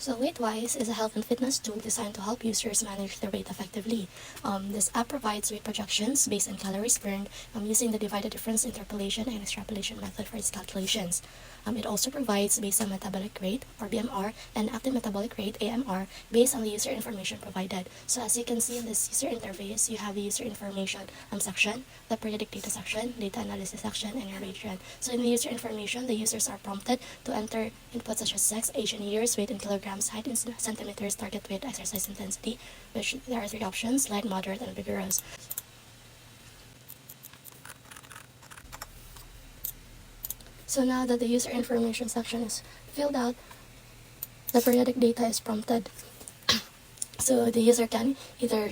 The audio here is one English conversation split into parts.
So WeightWise is a health and fitness tool designed to help users manage their weight effectively. This app provides weight projections based on calories burned using the divided difference interpolation and extrapolation method for its calculations. It also provides based on metabolic rate, or BMR, and active metabolic rate, AMR, based on the user information provided. So as you can see in this user interface, you have the user information section, the periodic data section, data analysis section, and your weight trend. So in the user information, the users are prompted to enter inputs such as sex, age in years, weight in kilograms, height in centimeters, target weight, exercise intensity, which there are 3 options: light, moderate, and vigorous. So now that the user information section is filled out, the periodic data is prompted. So the user can either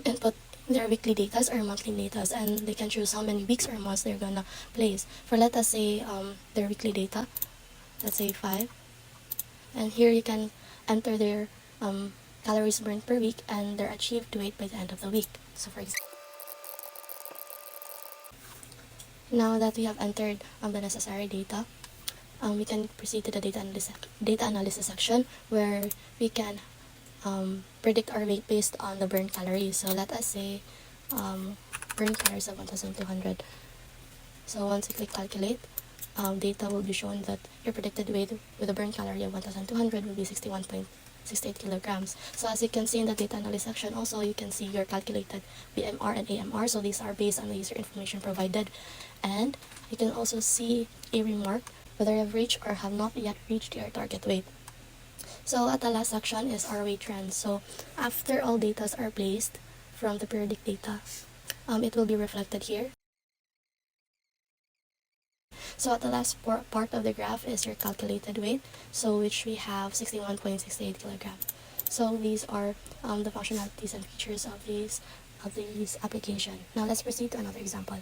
input their weekly datas or monthly datas, and they can choose how many weeks or months they're gonna place. For let us say their weekly data, let's say 5, and here you can enter their calories burned per week and their achieved weight by the end of the week. So for example, now that we have entered the necessary data, we can proceed to the data analysis section, where we can predict our weight based on the burned calories. So let us say burned calories of 1,200. So once you click calculate, data will be shown that your predicted weight with a burned calorie of 1,200 will be 61.68 kilograms. So as you can see in the data analysis section, also you can see your calculated BMR and AMR. So these are based on the user information provided. And you can also see a remark whether you have reached or have not yet reached your target weight. So at the last section is our weight trend. So after all data are placed from the periodic data, it will be reflected here. So at the last part of the graph is your calculated weight, so which we have 61.68 kilograms. So these are the functionalities and features of these application. Now let's proceed to another example.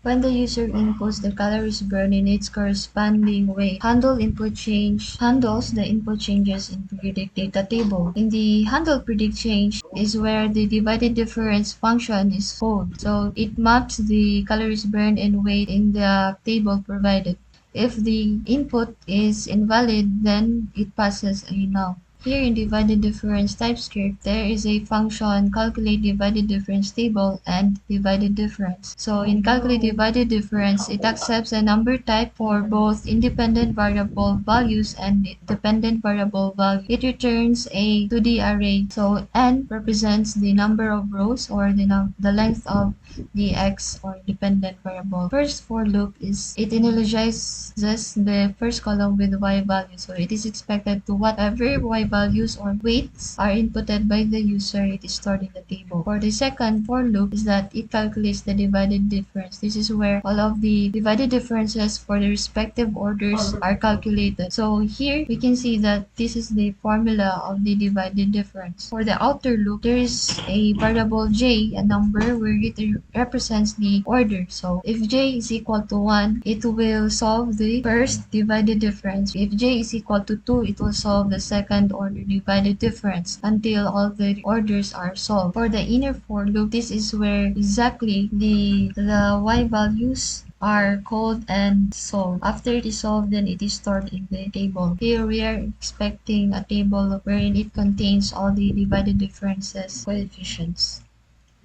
When the user inputs the calories burned in its corresponding weight, handles the input changes in periodic data table. In the handle predict change is where the divided difference function is called. So it maps the calories burned and weight in the table provided. If the input is invalid, then it passes a null. Here in divided difference TypeScript, there is a function calculate divided difference table and divided difference. So in calculate divided difference, it accepts a number type for both independent variable values and dependent variable value. It returns a 2D array. So n represents the number of rows, or the length of the x or dependent variable. First for loop is it initializes the first column with y value. So it is expected to whatever y values or weights are inputted by the user, it is stored in the table. For the second for loop is that it calculates the divided difference. This is where all of the divided differences for the respective orders are calculated. So here we can see that this is the formula of the divided difference. For the outer loop, there is a variable j, a number where it represents the order. So if j is equal to 1, it will solve the first divided difference. If j is equal to 2, it will solve the second order divided difference until all the orders are solved. For the inner for loop, this is where exactly the y values are called and solved. After it is solved, then it is stored in the table. Here we are expecting a table wherein it contains all the divided differences coefficients.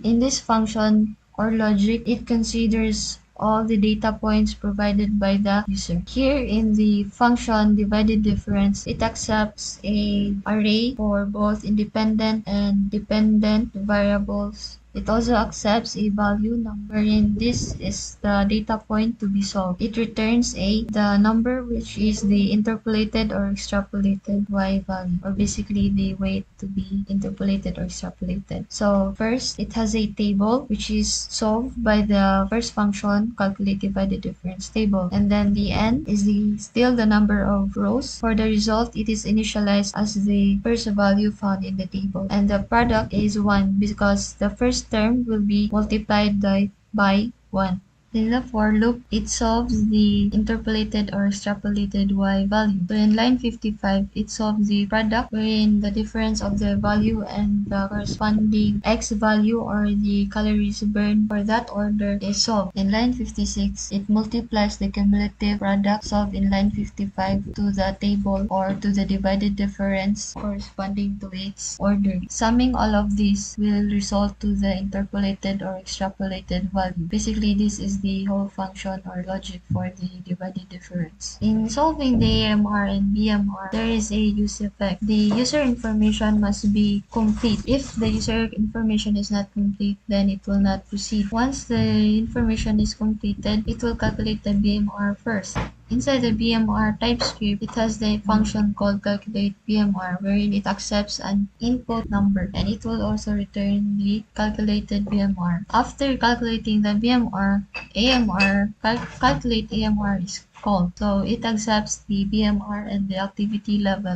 In this function or logic, it considers all the data points provided by the user. Here in the function divided difference, it accepts an array for both independent and dependent variables. It also accepts a value number, wherein this is the data point to be solved. It returns the number which is the interpolated or extrapolated y value, or basically the weight to be interpolated or extrapolated. So first, it has a table which is solved by the first function calculate divided difference table, and then the n is still the number of rows. For the result, it is initialized as the first value found in the table, and the product is 1 because the first term will be multiplied by 1. In the for loop, it solves the interpolated or extrapolated y value. So in line 55, it solves the product wherein the difference of the value and the corresponding x value or the calories burned for that order is solved. In line 56, it multiplies the cumulative product solved in line 55 to the table or to the divided difference corresponding to its order. Summing all of these will result to the interpolated or extrapolated value. Basically, this is the whole function or logic for the divided difference. In solving the AMR and BMR, there is a use effect. The user information must be complete. If the user information is not complete, then it will not proceed. Once the information is completed, it will calculate the BMR first. Inside the BMR TypeScript, it has the function called calculate BMR wherein it accepts an input number and it will also return the calculated BMR. After calculating the BMR, calculate AMR is called. So it accepts the BMR and the activity level